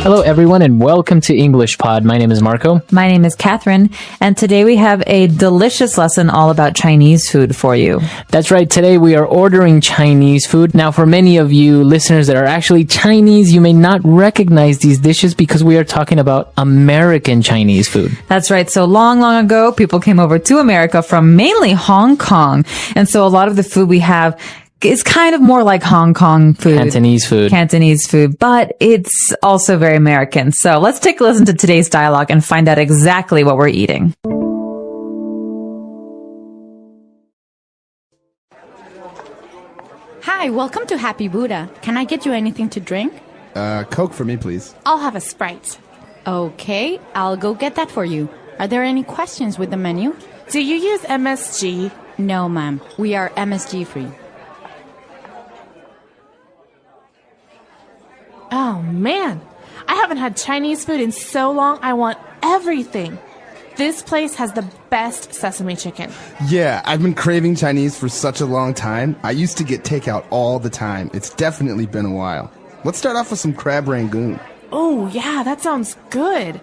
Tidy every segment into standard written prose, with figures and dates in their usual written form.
Hello, everyone, and welcome to English Pod. My name is Marco. My name is Catherine, and today we have a delicious lesson all about Chinese food for you. That's right. Today we are ordering Chinese food. Now, for many of you listeners that are actually Chinese, you may not recognize these dishes because we are talking about American Chinese food. That's right. So long ago, people came over to America from mainly Hong Kong. And so a lot of the food we have is kind of more like Hong Kong food. Cantonese food. But it's also very American. So let's take a listen to today's dialogue and find out exactly what we're eating. Hi, welcome to Happy Buddha. Can I get you anything to drink? Coke for me, please. I'll have a Sprite. Okay, I'll go get that for you. Are there any questions with the menu? Do you use MSG? No, ma'am. We are MSG free. Oh, man. I haven't had Chinese food in so long, I want everything. This place has the best sesame chicken. Yeah, I've been craving Chinese for such a long time. I used to get takeout all the time. It's definitely been a while. Let's start off with some crab rangoon. Oh, yeah, that sounds good.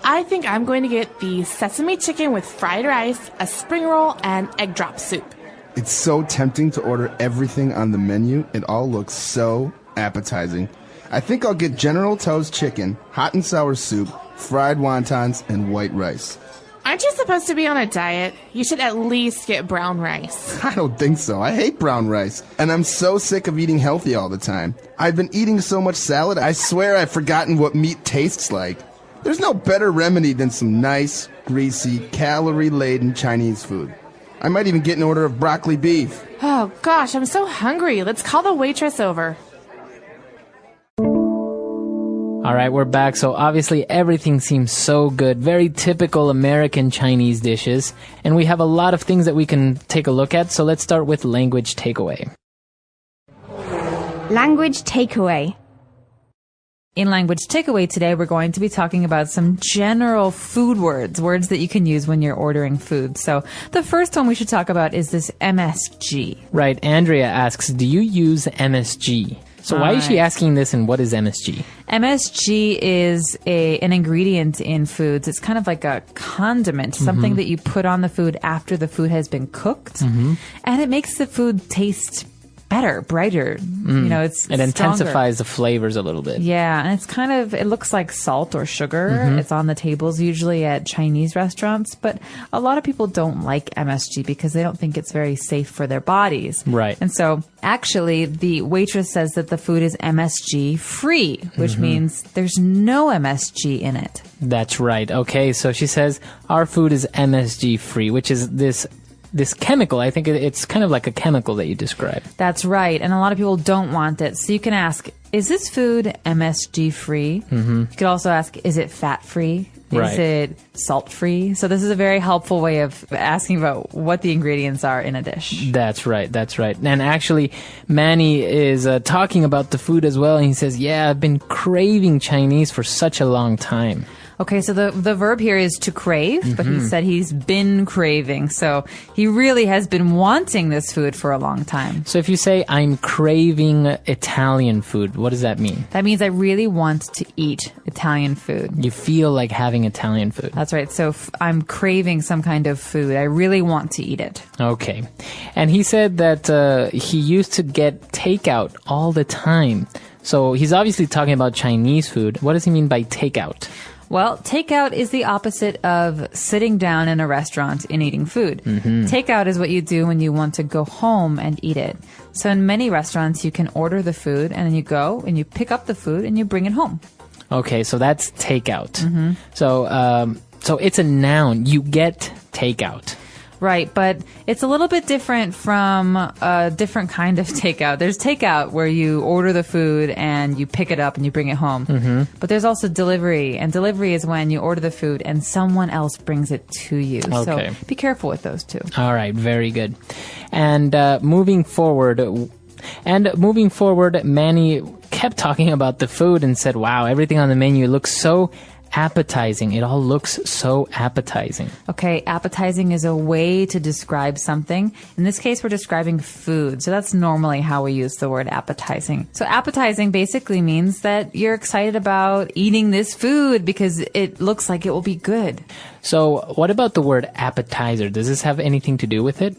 I think I'm going to get the sesame chicken with fried rice, a spring roll, and egg drop soup. It's so tempting to order everything on the menu. It all looks so appetizing. I think I'll get General Tso's chicken, hot and sour soup, fried wontons, and white rice. Aren't you supposed to be on a diet? You should at least get brown rice. I don't think so. I hate brown rice. And I'm so sick of eating healthy all the time. I've been eating so much salad, I swear I've forgotten what meat tastes like. There's no better remedy than some nice, greasy, calorie-laden Chinese food. I might even get an order of broccoli beef. Oh, gosh, I'm so hungry. Let's call the waitress over. All right, we're back. So obviously everything seems so good. Very typical American Chinese dishes. And we have a lot of things that we can take a look at. So let's start with language takeaway. Language takeaway. In Language Takeaway today, we're going to be talking about some general food words that you can use when you're ordering food. So the first one we should talk about is this MSG. Right. Andrea asks, do you use MSG? So why is she asking this, and what is MSG? MSG is an ingredient in foods. It's kind of like a condiment, something that you put on the food after the food has been cooked. And it makes the food taste better, brighter. You know, it intensifies the flavors a little bit. Yeah, and it looks like salt or sugar. It's on the tables usually at Chinese restaurants, but a lot of people don't like MSG because they don't think it's very safe for their bodies. Right. And so actually the waitress says that the food is MSG free, which means there's no MSG in it. That's right. Okay, so she says our food is MSG free, which is this chemical. I think it's kind of like a chemical that you described. That's right. And a lot of people don't want it. So you can ask, is this food MSG free? You could also ask, is it fat free? Is it salt free? So this is a very helpful way of asking about what the ingredients are in a dish. That's right. And actually, Manny is talking about the food as well. And he says, yeah, I've been craving Chinese for such a long time. Okay, so the verb here is to crave, but he said he's been craving. So he really has been wanting this food for a long time. So if you say, I'm craving Italian food, what does that mean? That means I really want to eat Italian food. You feel like having Italian food. That's right. So I'm craving some kind of food. I really want to eat it. Okay. And he said that he used to get takeout all the time. So he's obviously talking about Chinese food. What does he mean by takeout? Well, takeout is the opposite of sitting down in a restaurant and eating food. Takeout is what you do when you want to go home and eat it. So in many restaurants, you can order the food and then you go and you pick up the food and you bring it home. Okay, so that's takeout. So it's a noun. You get takeout. Right, but it's a little bit different from a different kind of takeout. There's takeout where you order the food and you pick it up and you bring it home. But there's also delivery, and delivery is when you order the food and someone else brings it to you. Okay. So be careful with those two. All right, very good. And moving forward, Manny kept talking about the food and said, wow, everything on the menu looks so appetizing. It all looks so appetizing. Okay, appetizing is a way to describe something. In this case, we're describing food. So that's normally how we use the word appetizing. So appetizing basically means that you're excited about eating this food because it looks like it will be good. So what about the word appetizer? Does this have anything to do with it?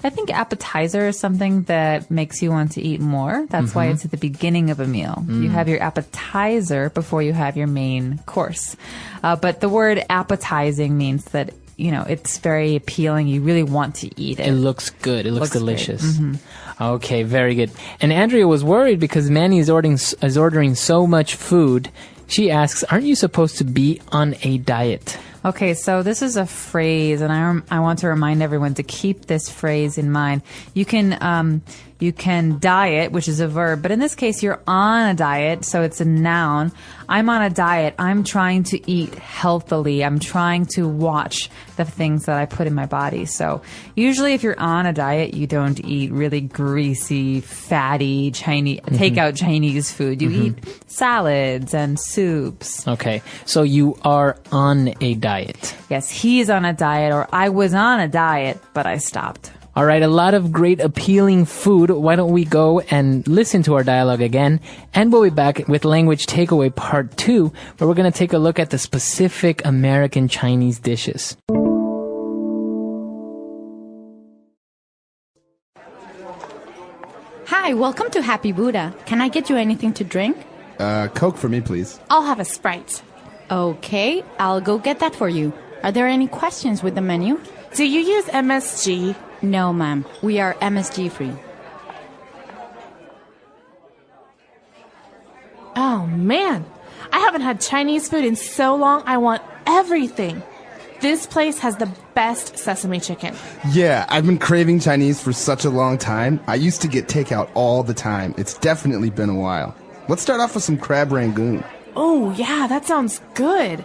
I think appetizer is something that makes you want to eat more. That's why it's at the beginning of a meal. You have your appetizer before you have your main course. But the word appetizing means that, you know, it's very appealing. You really want to eat it. It looks good. It looks delicious. Okay, very good. And Andrea was worried because Manny is ordering so much food. She asks, aren't you supposed to be on a diet? Okay, so this is a phrase, and I want to remind everyone to keep this phrase in mind. You can diet, which is a verb, but in this case, you're on a diet, so it's a noun. I'm on a diet. I'm trying to eat healthily. I'm trying to watch the things that I put in my body. So usually if you're on a diet, you don't eat really greasy, fatty takeout Chinese food. You eat salads and soups. Okay, so you are on a diet. Yes, he's on a diet, or I was on a diet, but I stopped. All right, a lot of great appealing food. Why don't we go and listen to our dialogue again? And we'll be back with Language Takeaway Part 2, where we're going to take a look at the specific American Chinese dishes. Hi, welcome to Happy Buddha. Can I get you anything to drink? Coke for me, please. I'll have a Sprite. Okay, I'll go get that for you. Are there any questions with the menu? Do you use MSG? No, ma'am. We are MSG free. Oh, man. I haven't had Chinese food in so long, I want everything. This place has the best sesame chicken. Yeah, I've been craving Chinese for such a long time. I used to get takeout all the time. It's definitely been a while. Let's start off with some crab rangoon. Oh, yeah, that sounds good.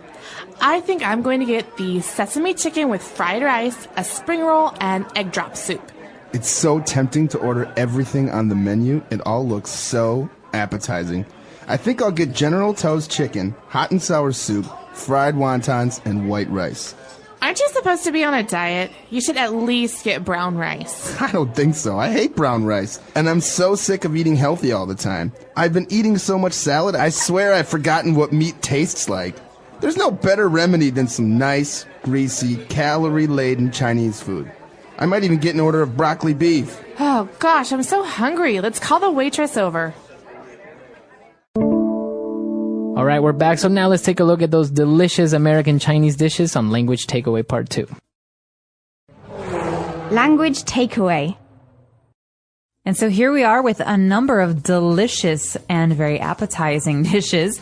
I think I'm going to get the sesame chicken with fried rice, a spring roll, and egg drop soup. It's so tempting to order everything on the menu. It all looks so appetizing. I think I'll get General Tso's chicken, hot and sour soup, fried wontons, and white rice. Aren't you supposed to be on a diet? You should at least get brown rice. I don't think so. I hate brown rice. And I'm so sick of eating healthy all the time. I've been eating so much salad, I swear I've forgotten what meat tastes like. There's no better remedy than some nice, greasy, calorie-laden Chinese food. I might even get an order of broccoli beef. Oh, gosh, I'm so hungry. Let's call the waitress over. All right, we're back. So now let's take a look at those delicious American Chinese dishes on Language Takeaway Part 2. Language Takeaway. And so here we are with a number of delicious and very appetizing dishes.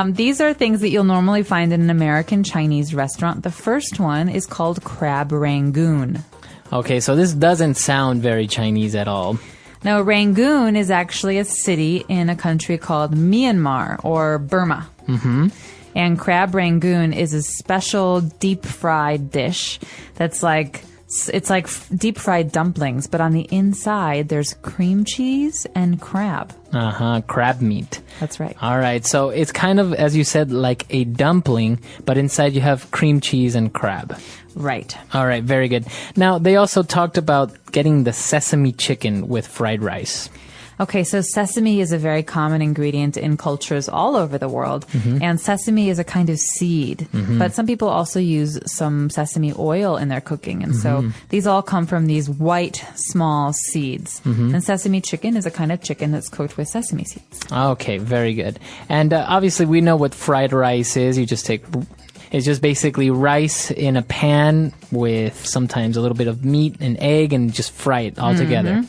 These are things that you'll normally find in an American Chinese restaurant. The first one is called crab rangoon. Okay, so this doesn't sound very Chinese at all. Now, Rangoon is actually a city in a country called Myanmar or Burma. And crab rangoon is a special deep-fried dish that's like... It's like deep-fried dumplings, but on the inside, there's cream cheese and crab. Crab meat. That's right. All right, so it's kind of, as you said, like a dumpling, but inside you have cream cheese and crab. Right. All right, very good. Now, they also talked about getting the sesame chicken with fried rice. Okay, so sesame is a very common ingredient in cultures all over the world. And sesame is a kind of seed. But some people also use some sesame oil in their cooking. And so these all come from these white, small seeds. And sesame chicken is a kind of chicken that's cooked with sesame seeds. Okay, very good. And obviously, we know what fried rice is. You just take... It's just basically rice in a pan with sometimes a little bit of meat and egg and just fry it all together.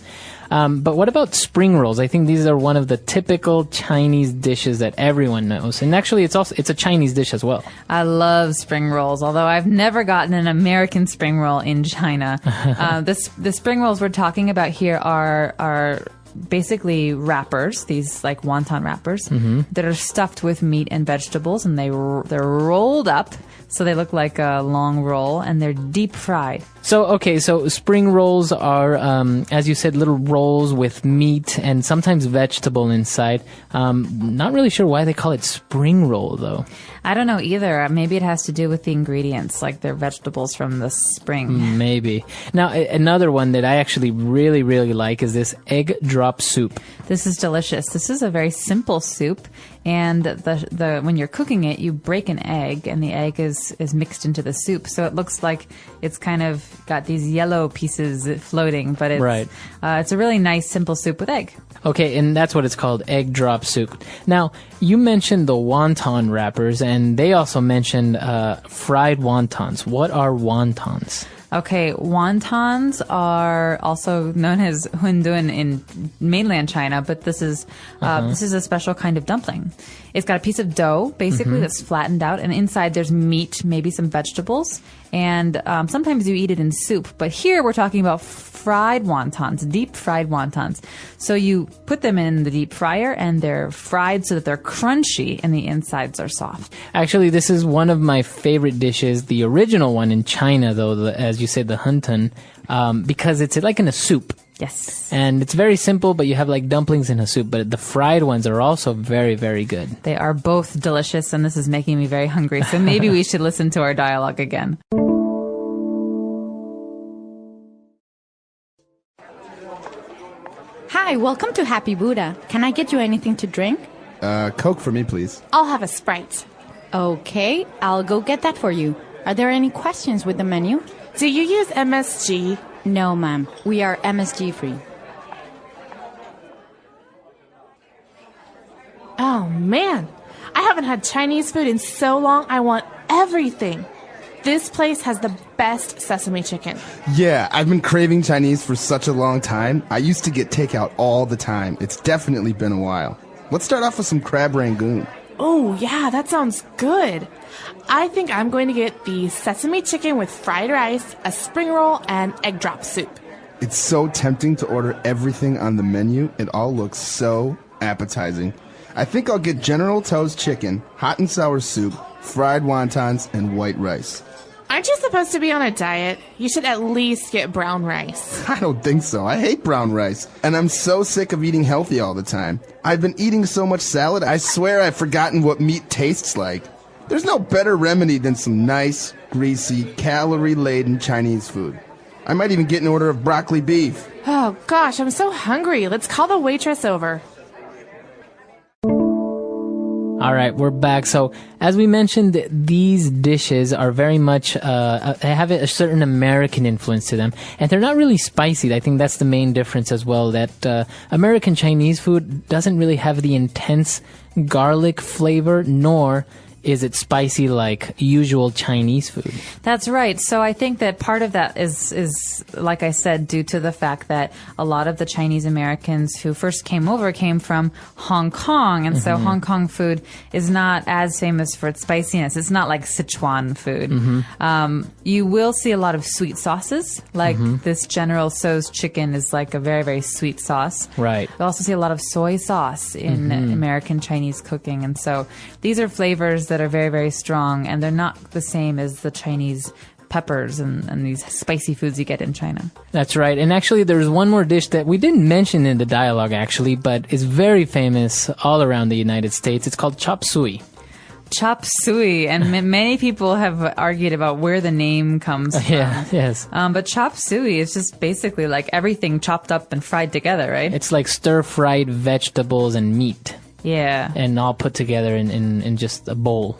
But what about spring rolls? I think these are one of the typical Chinese dishes that everyone knows. And actually, it's a Chinese dish as well. I love spring rolls, although I've never gotten an American spring roll in China. The spring rolls we're talking about here are basically wrappers, these like wonton wrappers that are stuffed with meat and vegetables, and they're rolled up so they look like a long roll, and they're deep fried. So spring rolls are, as you said, little rolls with meat and sometimes vegetable inside. Not really sure why they call it spring roll, though. I don't know either. Maybe it has to do with the ingredients, like they're vegetables from the spring. Maybe. Now, another one that I actually really, really like is this egg drop soup. This is delicious. This is a very simple soup, and the when you're cooking it, you break an egg, and the egg is mixed into the soup, so it looks like it's kind of got these yellow pieces floating, but it's Right. It's a really nice simple soup with egg. Okay, and that's what it's called, egg drop soup. Now, you mentioned the wonton wrappers, and they also mentioned fried wontons. What are wontons? Okay, wontons are also known as hundun in mainland China, but this is a special kind of dumpling. It's got a piece of dough, basically, that's flattened out, and inside there's meat, maybe some vegetables, and sometimes you eat it in soup. But here we're talking about fried wontons, deep fried wontons. So you put them in the deep fryer, and they're fried so that they're crunchy, and the insides are soft. Actually, this is one of my favorite dishes, the original one in China, though, as you said, the hundun, because it's like in a soup. Yes. And it's very simple, but you have like dumplings in a soup. But the fried ones are also very, very good. They are both delicious, and this is making me very hungry. So maybe we should listen to our dialogue again. Hi, welcome to Happy Buddha. Can I get you anything to drink? Coke for me, please. I'll have a Sprite. Okay, I'll go get that for you. Are there any questions with the menu? Do you use MSG? No, ma'am. We are MSG free. Oh, man. I haven't had Chinese food in so long, I want everything. This place has the best sesame chicken. Yeah, I've been craving Chinese for such a long time. I used to get takeout all the time. It's definitely been a while. Let's start off with some crab rangoon. Oh, yeah, that sounds good. I think I'm going to get the sesame chicken with fried rice, a spring roll, and egg drop soup. It's so tempting to order everything on the menu. It all looks so appetizing. I think I'll get General Tso's chicken, hot and sour soup, fried wontons, and white rice. Aren't you supposed to be on a diet? You should at least get brown rice. I don't think so. I hate brown rice. And I'm so sick of eating healthy all the time. I've been eating so much salad, I swear I've forgotten what meat tastes like. There's no better remedy than some nice, greasy, calorie-laden Chinese food. I might even get an order of broccoli beef. Oh, gosh, I'm so hungry. Let's call the waitress over. All right, we're back. So, as we mentioned, these dishes are very much, they have a certain American influence to them. And they're not really spicy. I think that's the main difference as well, that American Chinese food doesn't really have the intense garlic flavor, nor is it spicy like usual Chinese food. That's right. So I think that part of that is like I said, due to the fact that a lot of the Chinese Americans who first came over came from Hong Kong. And so Hong Kong food is not as famous for its spiciness. It's not like Sichuan food. You will see a lot of sweet sauces. Like this General Tso's chicken is like a very, very sweet sauce. Right. You also see a lot of soy sauce in American Chinese cooking. And so these are flavors that are very, very strong, and they're not the same as the Chinese peppers and these spicy foods you get in China. That's right. And actually, there's one more dish that we didn't mention in the dialogue, actually, but is very famous all around the United States. It's called chop suey. Chop suey, and many people have argued about where the name comes from. Yeah, yes. But chop suey is just basically like everything chopped up and fried together, right? It's like stir-fried vegetables and meat. Yeah. And all put together in just a bowl.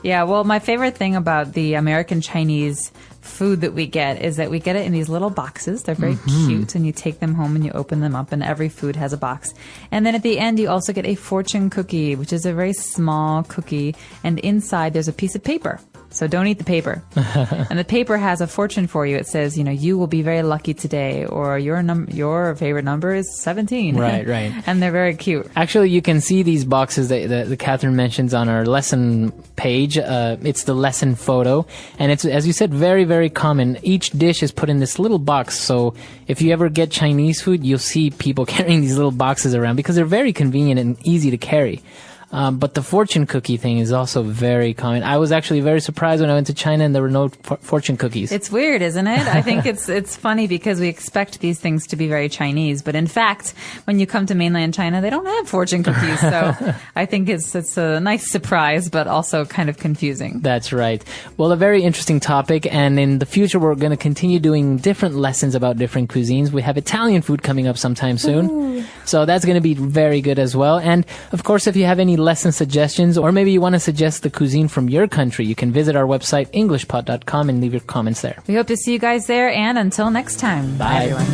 Yeah, well, my favorite thing about the American Chinese food that we get is that we get it in these little boxes. They're very cute, and you take them home and you open them up, and every food has a box. And then at the end, you also get a fortune cookie, which is a very small cookie, and inside there's a piece of paper. So don't eat the paper. And the paper has a fortune for you. It says, you will be very lucky today, or your favorite number is 17. Right, right. And they're very cute. Actually, you can see these boxes that Catherine mentions on our lesson page. It's the lesson photo. And it's, as you said, very, very common. Each dish is put in this little box. So if you ever get Chinese food, you'll see people carrying these little boxes around because they're very convenient and easy to carry. But the fortune cookie thing is also very common. I was actually very surprised when I went to China and there were no fortune cookies. It's weird, isn't it? I think it's funny because we expect these things to be very Chinese, but in fact, when you come to mainland China, they don't have fortune cookies. So I think it's a nice surprise, but also kind of confusing. That's right. Well, a very interesting topic, and in the future, we're going to continue doing different lessons about different cuisines. We have Italian food coming up sometime soon. Ooh. So that's going to be very good as well. And of course, if you have any lesson suggestions, or maybe you want to suggest the cuisine from your country, you can visit our website, englishpod.com, and leave your comments there. We hope to see you guys there, and until next time. Bye everyone.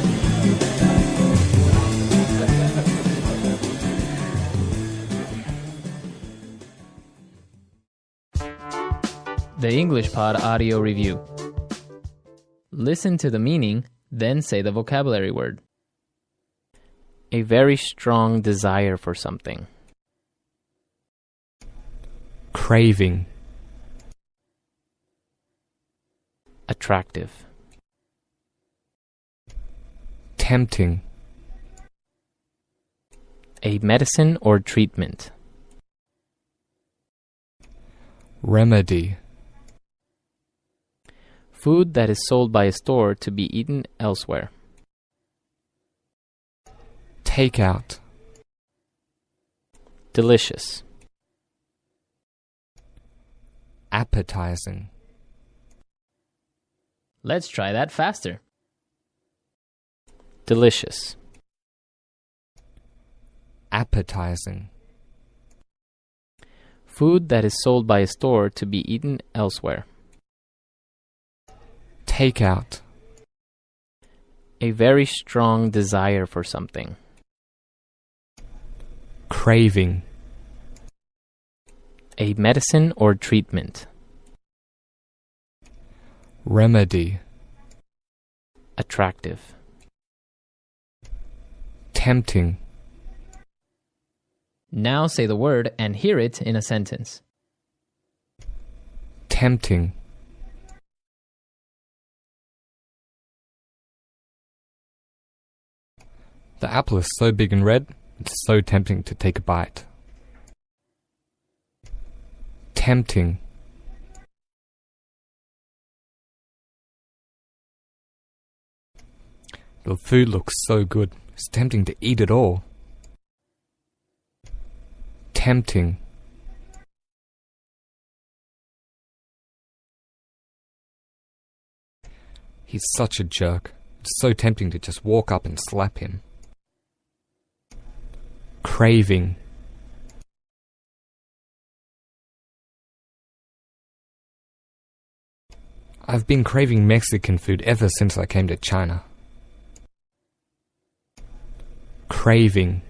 The English Pod Audio Review. Listen to the meaning, then say the vocabulary word. A very strong desire for something. Craving. Attractive. Tempting. A medicine or treatment. Remedy. Food that is sold by a store to be eaten elsewhere. Takeout. Delicious. Appetizing. Let's try that faster. Delicious. Appetizing. Food that is sold by a store to be eaten elsewhere. Takeout. A very strong desire for something. Craving. A medicine or treatment. Remedy. Attractive. Tempting. Now say the word and hear it in a sentence. Tempting. The apple is so big and red, it's so tempting to take a bite. Tempting. The food looks so good, it's tempting to eat it all. Tempting. He's such a jerk. It's so tempting to just walk up and slap him. Craving. I've been craving Mexican food ever since I came to China. Craving.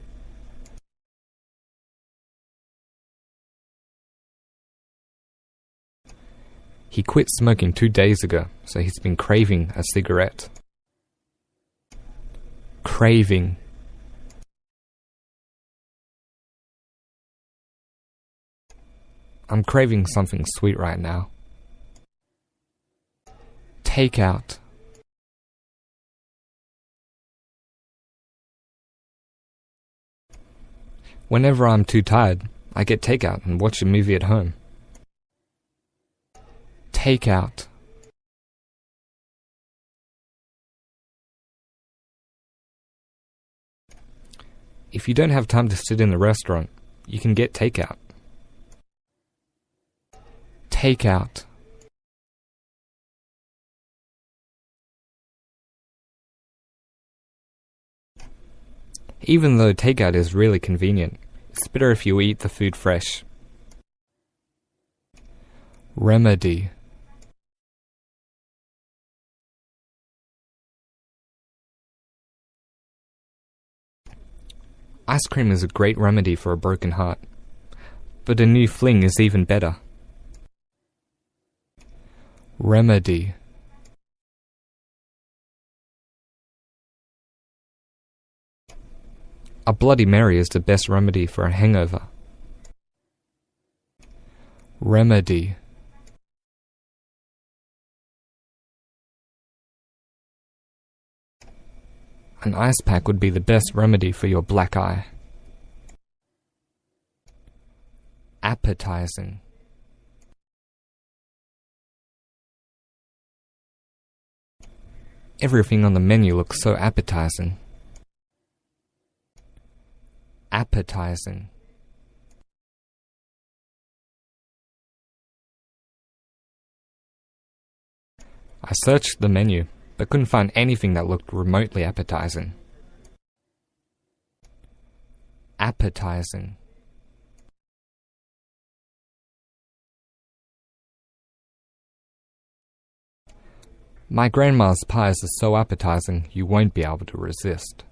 He quit smoking 2 days ago, so he's been craving a cigarette. Craving. I'm craving something sweet right now. Takeout. Whenever I'm too tired, I get takeout and watch a movie at home. Takeout. If you don't have time to sit in the restaurant, you can get takeout. Takeout. Even though takeout is really convenient, it's better if you eat the food fresh. Remedy. Ice cream is a great remedy for a broken heart, but a new fling is even better. Remedy. A Bloody Mary is the best remedy for a hangover. Remedy. An ice pack would be the best remedy for your black eye. Appetizing. Everything on the menu looks so appetizing. Appetizing. I searched the menu, but couldn't find anything that looked remotely appetizing. Appetizing. My grandma's pies are so appetizing you won't be able to resist.